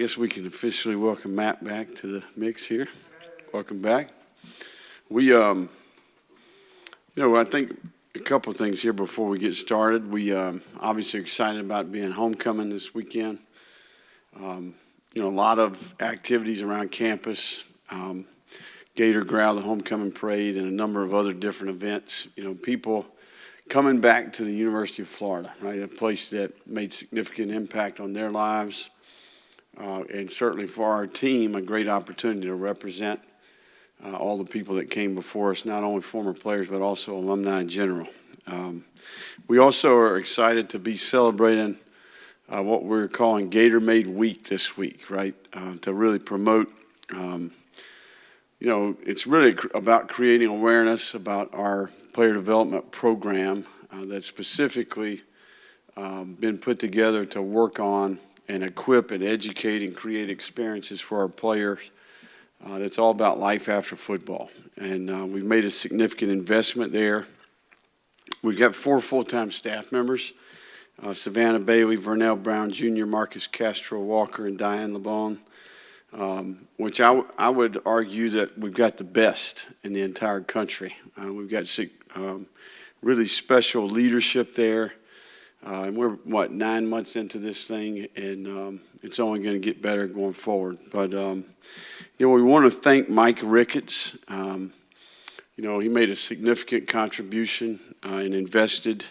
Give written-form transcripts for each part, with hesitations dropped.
guess we can officially welcome Matt back to the mix here. Welcome back. We, I think a couple of things here before we get started. We obviously excited about being homecoming this weekend. A lot of activities around campus. Gator Growl, the homecoming parade, and a number of other different events. People coming back to the University of Florida, right? A place that made significant impact on their lives. And certainly for our team, a great opportunity to represent all the people that came before us, not only former players, but also alumni in general. We also are excited to be celebrating what we're calling Gator Made Week this week, right? To really promote, it's really about creating awareness about our player development program that's specifically been put together to work on and equip and educate and create experiences for our players. It's all about life after football. And we've made a significant investment there. We've got 4 full-time staff members, Savannah Bailey, Vernell Brown Jr., Marcus Castro Walker, and Diane LeBon, which I would argue that we've got the best in the entire country. We've got really special leadership there. And we're, 9 months into this thing, and it's only going to get better going forward. But, we want to thank Mike Ricketts. He made a significant contribution and invested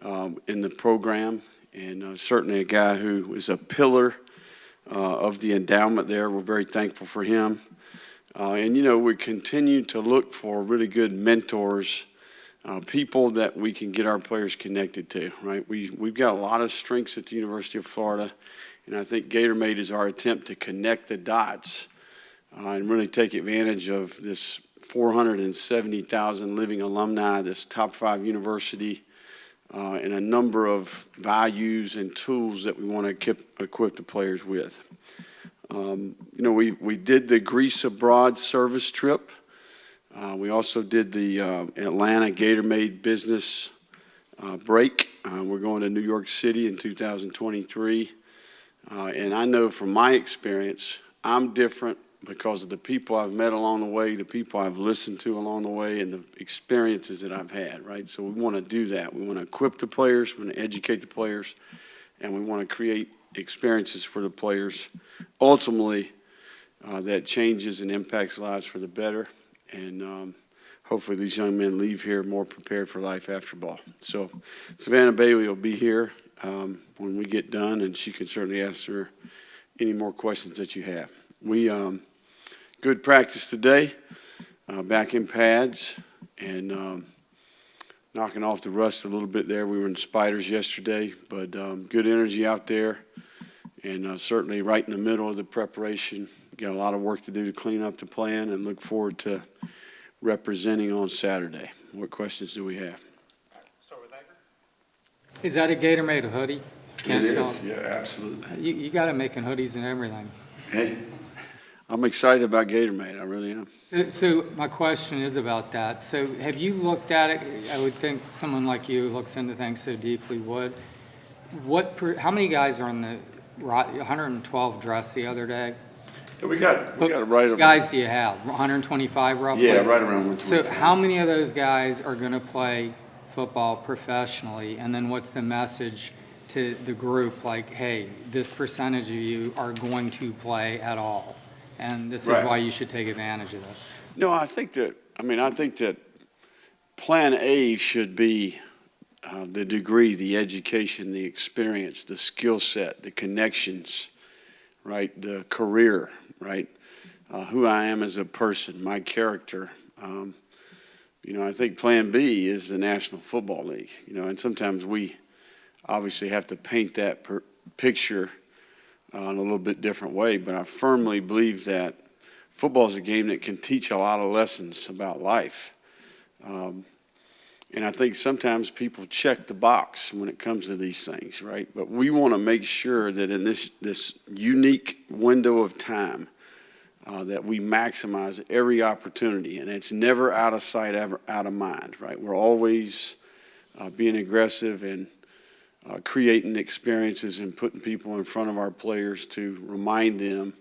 in the program, and certainly a guy who is a pillar of the endowment there. We're very thankful for him. We continue to look for really good mentors, people that we can get our players connected to, right? We've got a lot of strengths at the University of Florida, and I think Gator Made is our attempt to connect the dots and really take advantage of this 470,000 living alumni, this top 5 university, and a number of values and tools that we want to equip the players with. We did the Greece Abroad service trip. We also did the Atlanta Gator Made business break. We're going to New York City in 2023. And I know from my experience, I'm different because of the people I've met along the way, the people I've listened to along the way, and the experiences that I've had, right? So we want to do that. We want to equip the players, we want to educate the players, and we want to create experiences for the players, ultimately, that changes and impacts lives for the better. And hopefully these young men leave here more prepared for life after ball. So Savannah Bailey will be here when we get done, and she can certainly answer any more questions that you have. We good practice today, back in pads, and knocking off the rust a little bit there. We were in spiders yesterday, but good energy out there, and certainly right in the middle of the preparation. Got a lot of work to do to clean up the plan, and look forward to representing on Saturday. What questions do we have? Start with Anchor. Is that a Gator Made hoodie? It is, yeah, absolutely. You got it making hoodies and everything. Hey, I'm excited about Gator Made. I really am. So my question is about that. So have you looked at it? I would think someone like you who looks into things so deeply would. How many guys are on the 112 dress the other day? Yeah, we got it right around. Guys do you have? 125 roughly? Yeah, right around 125. So how many of those guys are going to play football professionally? And then what's the message to the group, like, hey, this percentage of you are going to play at all, and this is why you should take advantage of this? No, I think that plan A should be the degree, the education, the experience, the skill set, the connections, right, the career, right, who I am as a person, my character. I think plan B is the National Football League, and sometimes we obviously have to paint that picture in a little bit different way, but I firmly believe that football is a game that can teach a lot of lessons about life. And I think sometimes people check the box when it comes to these things, right? But we want to make sure that in this unique window of time that we maximize every opportunity, and it's never out of sight, ever out of mind, right? We're always being aggressive and creating experiences and putting people in front of our players to remind them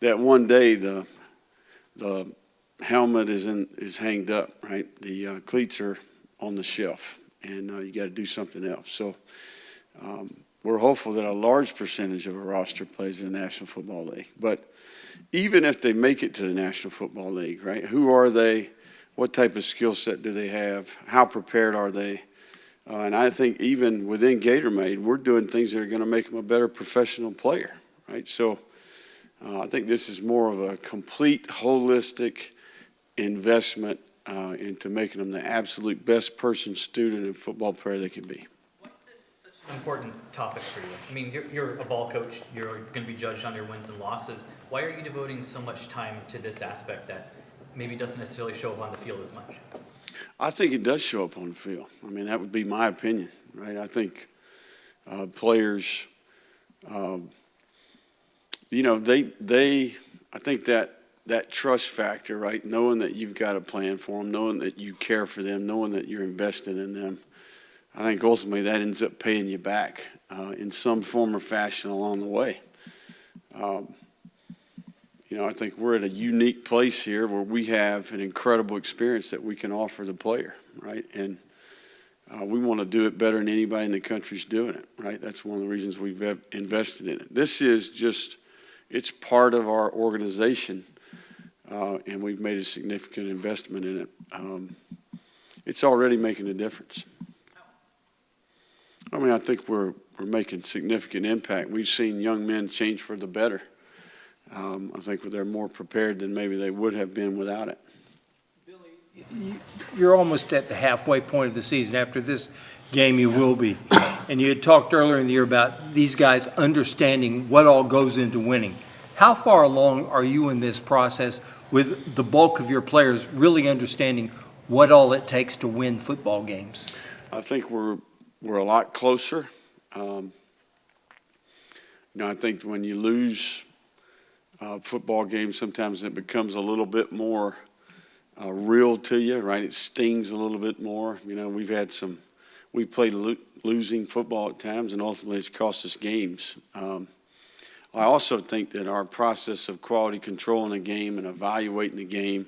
that one day the helmet is hanged up, right? The cleats are on the shelf, and you got to do something else. So we're hopeful that a large percentage of a roster plays in the National Football League. But even if they make it to the National Football League, right? Who are they? What type of skill set do they have? How prepared are they? And I think even within GatorMade, we're doing things that are going to make them a better professional player, right? So I think this is more of a complete, holistic investment into making them the absolute best person, student, and football player they can be. Why is this such an important topic for you? I mean, you're a ball coach. You're going to be judged on your wins and losses. Why are you devoting so much time to this aspect that maybe doesn't necessarily show up on the field as much? I think it does show up on the field. I mean, that would be my opinion, right? I think players, you know, I think that trust factor, right? Knowing that you've got a plan for them, knowing that you care for them, knowing that you're invested in them. I think ultimately that ends up paying you back in some form or fashion along the way. You know, I think we're at a unique place here where we have an incredible experience that we can offer the player, right? And we want to do it better than anybody in the country's doing it, right? That's one of the reasons we've invested in it. This is just, it's part of our organization, and we've made a significant investment in it. It's already making a difference. I mean, I think we're making significant impact. We've seen young men change for the better. I think they're more prepared than maybe they would have been without it. Billy, you're almost at the halfway point of the season. After this game, you will be. And you had talked earlier in the year about these guys understanding what all goes into winning. How far along are you in this process with the bulk of your players really understanding what all it takes to win football games? I think we're a lot closer. You know, I think when you lose football games, sometimes it becomes a little bit more real to you, right? It stings a little bit more. You know, we played losing football at times, and ultimately it's cost us games. I also think that our process of quality control in a game and evaluating the game,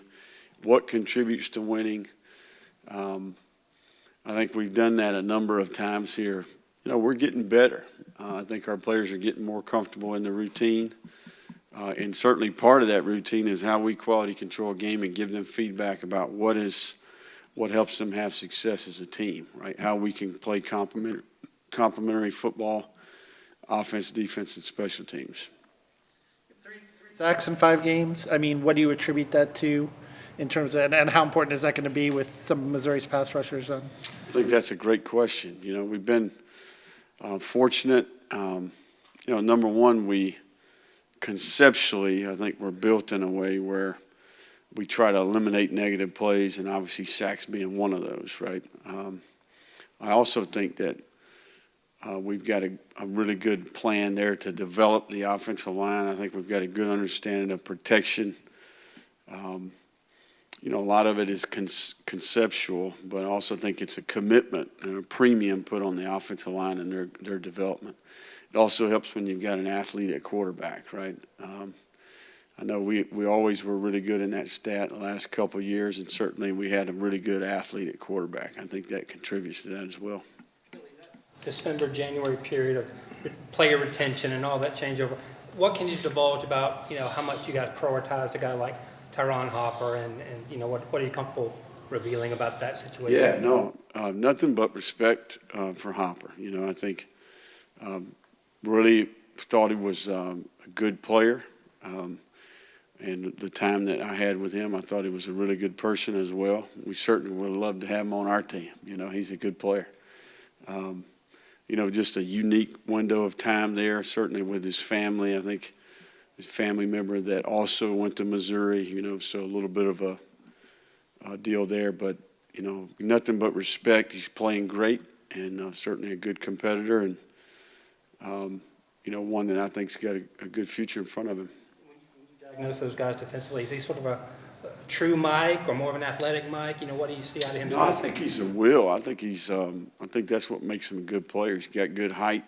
what contributes to winning, I think we've done that a number of times here. You know, we're getting better. I think our players are getting more comfortable in the routine. And certainly part of that routine is how we quality control a game and give them feedback about what helps them have success as a team, right? How we can play complementary football, offense, defense, and special teams. Three sacks in 5 games. I mean, what do you attribute that to in terms of, and how important is that going to be with some of Missouri's pass rushers? I think that's a great question. You know, we've been fortunate. You know, number one, conceptually, I think we're built in a way where we try to eliminate negative plays, and obviously sacks being one of those, right? I also think that we've got a really good plan there to develop the offensive line. I think we've got a good understanding of protection. You know, a lot of it is conceptual, but I also think it's a commitment and a premium put on the offensive line and their development. It also helps when you've got an athlete at quarterback, right? I know we always were really good in that stat the last couple of years, and certainly we had a really good athlete at quarterback. I think that contributes to that as well. December, January period of player retention and all that changeover. What can you divulge about, you know, how much you guys prioritized a guy like Tyrone Hopper and you know, what are you comfortable revealing about that situation? Yeah, no, nothing but respect for Hopper. You know, I think really thought he was a good player. And the time that I had with him, I thought he was a really good person as well. We certainly would love to have him on our team. You know, he's a good player. You know, just a unique window of time there, certainly with his family. I think his family member that also went to Missouri, you know, so a little bit of a deal there. But, you know, nothing but respect. He's playing great and certainly a good competitor and, you know, one that I think's got a good future in front of him. When you diagnose those guys defensively, is he sort of true Mike or more of an athletic Mike? You know, what do you see out of him? No, I think he's a will. I think I think that's what makes him a good player. He's got good height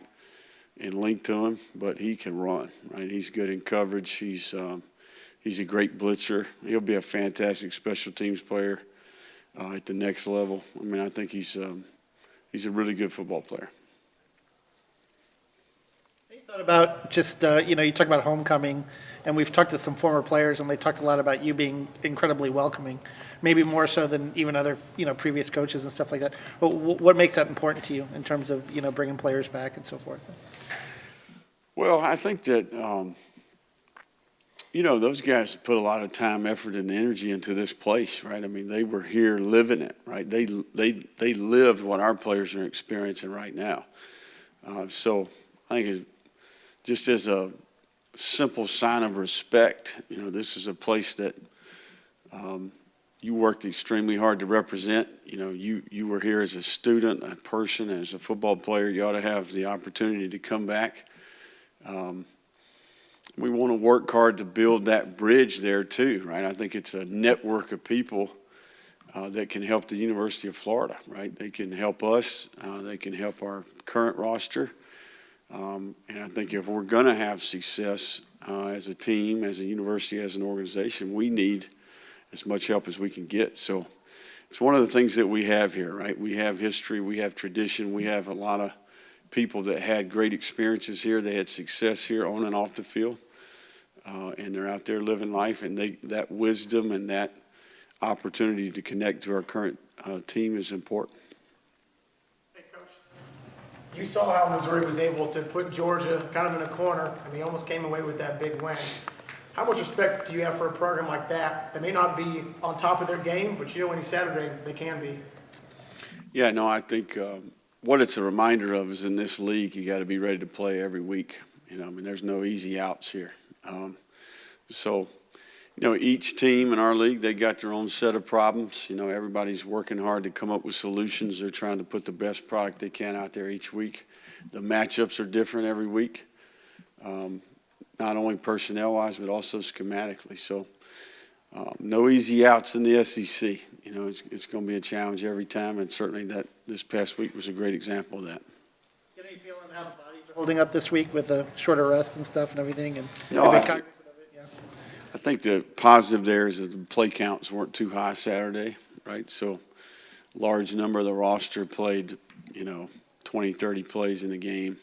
and length to him, but he can run, right? He's good in coverage. He's a great blitzer. He'll be a fantastic special teams player at the next level. I mean, I think he's a really good football player. You thought about just, you talk about homecoming, and we've talked to some former players, and they talked a lot about you being incredibly welcoming, maybe more so than even other, previous coaches and stuff like that. But what makes that important to you in terms of, bringing players back and so forth? Well, I think that, those guys put a lot of time, effort, and energy into this place, right? I mean, they were here living it, right? They lived what our players are experiencing right now. So I think it's just as a simple sign of respect, this is a place that you worked extremely hard to represent. You were here as a student, a person, as a football player. You ought to have the opportunity to come back. We want to work hard to build that bridge there too, right? I think it's a network of people that can help the University of Florida, right? They can help us. They can help our current roster. And I think if we're going to have success as a team, as a university, as an organization, we need as much help as we can get. So it's one of the things that we have here, right? We have history, we have tradition, we have a lot of people that had great experiences here. They had success here on and off the field, and they're out there living life. And that wisdom and that opportunity to connect to our current team is important. Hey, Coach. You saw how Missouri was able to put Georgia kind of in a corner, and they almost came away with that big win. How much respect do you have for a program like that? They may not be on top of their game, but any Saturday they can be. Yeah, no, I think what it's a reminder of is in this league, you got to be ready to play every week. There's no easy outs here. So each team in our league, they got their own set of problems. Everybody's working hard to come up with solutions. They're trying to put the best product they can out there each week. The matchups are different every week, not only personnel-wise, but also schematically. So no easy outs in the SEC. It's going to be a challenge every time, and certainly that this past week was a great example of that. Get any feeling how the bodies are holding up this week with the shorter rest and stuff and everything? And No, I think the positive there is that the play counts weren't too high Saturday, right? So large number of the roster played, 20, 30 plays in the game.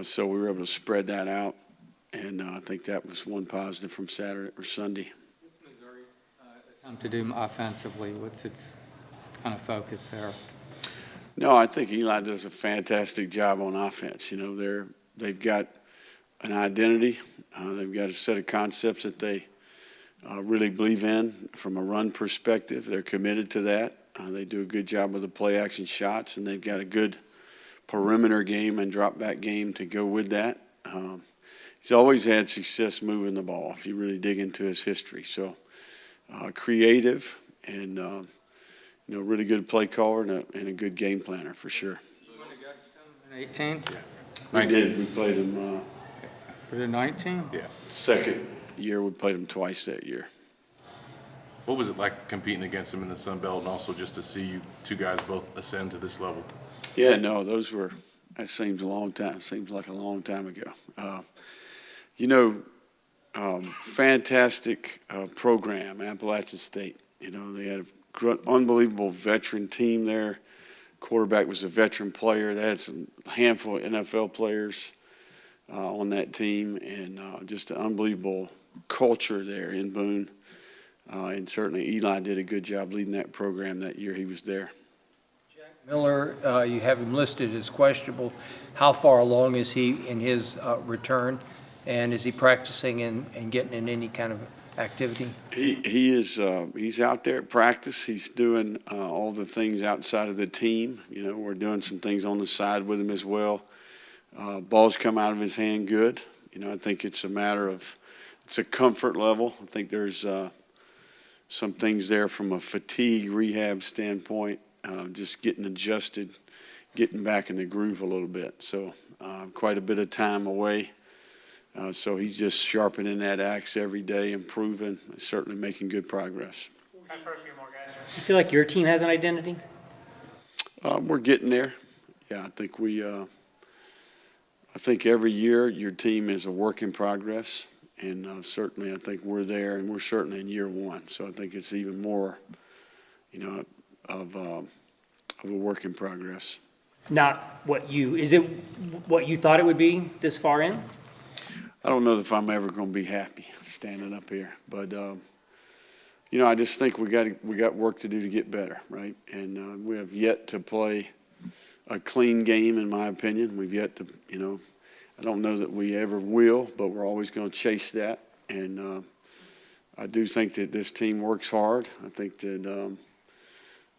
So we were able to spread that out, and I think that was one positive from Saturday or Sunday. What's Missouri attempt to do offensively? What's its kind of focus there? No, I think Eli does a fantastic job on offense. They've got an identity. They've got a set of concepts that they really believe in from a run perspective. They're committed to that. They do a good job with the play action shots, and they've got a good perimeter game and drop back game to go with that. He's always had success moving the ball if you really dig into his history. So creative and really good play caller and a good game planner for sure. You went to Judgetown in 18? Yeah. We did. We played him Was it 19? Yeah. second year. We played him twice that year. What was it like competing against them in the Sun Belt, and also just to see you two guys both ascend to this level? Yeah, no, that seems a long time. Seems like a long time ago. Fantastic program, Appalachian State. They had an unbelievable veteran team there. Quarterback was a veteran player. They had a handful of NFL players on that team, and just an unbelievable culture there in Boone. And certainly Eli did a good job leading that program that year he was there. Miller, you have him listed as questionable. How far along is he in his return? And is he practicing and getting in any kind of activity? He is. He's out there at practice. He's doing all the things outside of the team. We're doing some things on the side with him as well. Balls come out of his hand good. I think it's a matter of it's a comfort level. I think there's some things there from a fatigue rehab standpoint, just getting adjusted, getting back in the groove a little bit. So quite a bit of time away So he's just sharpening that axe every day, improving, certainly making good progress. Time for a few more guys. You feel like your team has an identity? We're getting there. Yeah, I think every year your team is a work in progress, and certainly I think we're there, and we're certainly in year one. So I think it's even more, of a work in progress. Is it what you thought it would be this far in? I don't know if I'm ever going to be happy standing up here, but I just think we got work to do to get better, right? And we have yet to play a clean game, in my opinion. We've yet to, I don't know that we ever will, but we're always going to chase that. And I do think that this team works hard. I think that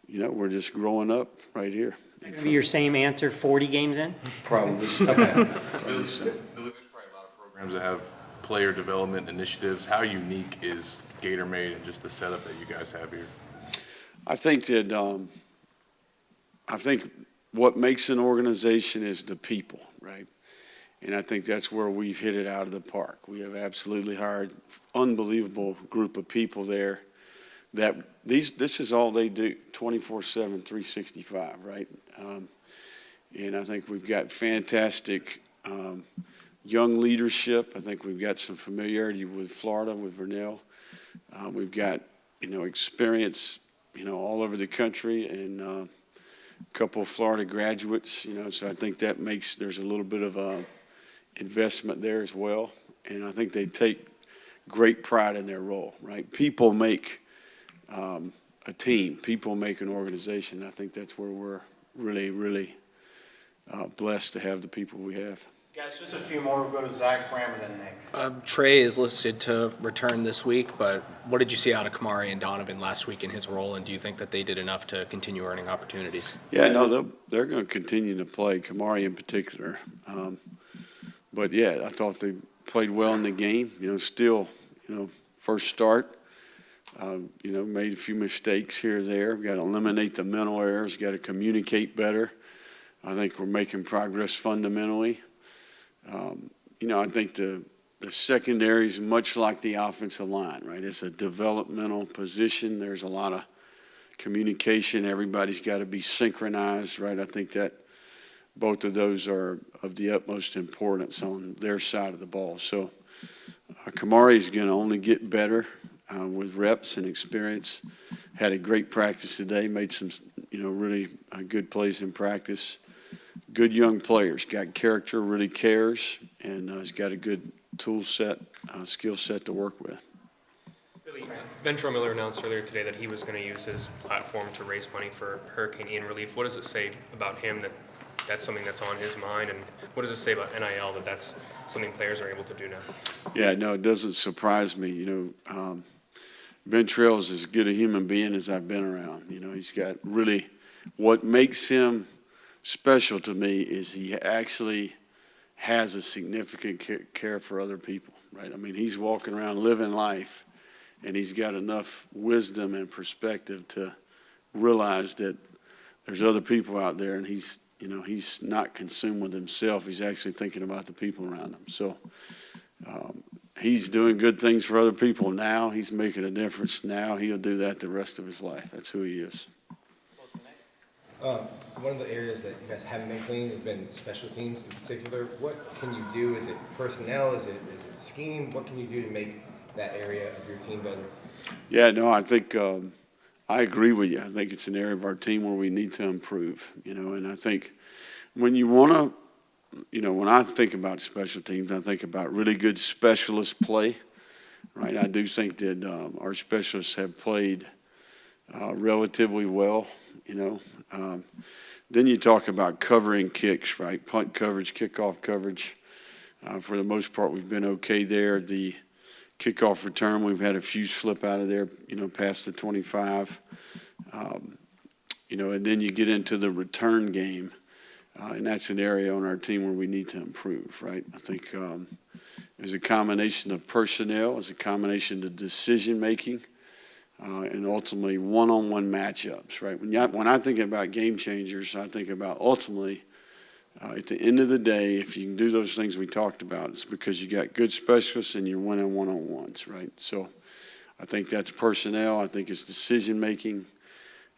we're just growing up right here. Maybe your same answer 40 games in? Probably. Billy, there's probably a lot of programs that have player development initiatives. How unique is Gator Made and just the setup that you guys have here? I think that what makes an organization is the people, right? And I think that's where we've hit it out of the park. We have absolutely hired unbelievable group of people there that this is all they do, 24/7, 365, right? And I think we've got fantastic young leadership. I think we've got some familiarity with Florida, with Vernell. We've got, experience, all over the country, and a couple of Florida graduates, so I think that there's a little bit of investment there as well. And I think they take great pride in their role, right? People make a team. People make an organization. I think that's where we're really, really blessed to have the people we have. Guys, just a few more. We'll go to Zach Graham and then Nick. Trey is listed to return this week, but what did you see out of Kamari and Donovan last week in his role, and do you think that they did enough to continue earning opportunities? Yeah, no, they're going to continue to play, Kamari in particular. But, yeah, I thought they played well in the game. Still, first start. Made a few mistakes here or there. We've got to eliminate the mental errors. Got to communicate better. I think we're making progress fundamentally. I think the secondary is much like the offensive line, right? It's a developmental position. There's a lot of communication. Everybody's got to be synchronized, right? I think that both of those are of the utmost importance on their side of the ball. So Kamari is going to only get better with reps and experience. Had a great practice today. Made some, really good plays in practice. Good young players, got character, really cares, and has got a good tool set, skill set to work with. Ventress Miller announced earlier today that he was going to use his platform to raise money for Hurricane Ian relief. What does it say about him that that's something that's on his mind, and what does it say about NIL that that's something players are able to do now? Yeah, no, it doesn't surprise me. Ventress is as good a human being as I've been around. He's got really what makes him special to me is he actually has a significant care for other people, right? I mean, he's walking around living life, and he's got enough wisdom and perspective to realize that there's other people out there, and he's not consumed with himself. He's actually thinking about the people around him. So he's doing good things for other people now. He's making a difference now. He'll do that the rest of his life. That's who he is. One of the areas that you guys haven't been clean has been special teams in particular. What can you do? Is it personnel? Is it scheme? What can you do to make that area of your team better? Yeah, no, I think I agree with you. I think it's an area of our team where we need to improve, and I think when you want to, when I think about special teams, I think about really good specialist play, right? I do think that our specialists have played relatively well, Then you talk about covering kicks, right? Punt coverage, kickoff coverage. For the most part, we've been okay there. The kickoff return, we've had a few slip out of there, past the 25. And then you get into the return game, and that's an area on our team where we need to improve, right? I think there's a combination of personnel, it's a combination of decision-making, and ultimately one-on-one matchups, right? When I think about game changers, I think about ultimately At the end of the day, if you can do those things we talked about, it's because you got good specialists and you're winning one-on-ones, right? So I think that's personnel. I think it's decision-making.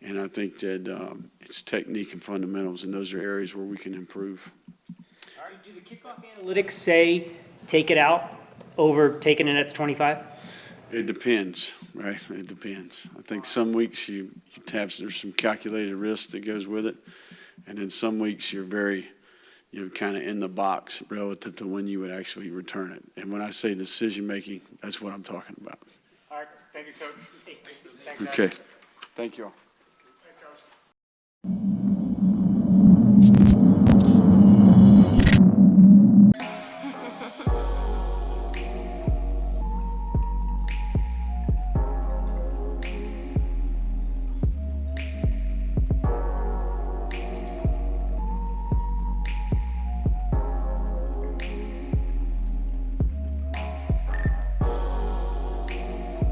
And I think that it's technique and fundamentals, and those are areas where we can improve. All right, do the kickoff analytics say take it out over taking it at the 25? It depends, right? It depends. I think some weeks there's some calculated risk that goes with it, and then some weeks you're very, kind of in the box relative to when you would actually return it. And when I say decision-making, that's what I'm talking about. All right, thank you, Coach. Thanks, guys. Okay. Thank you all.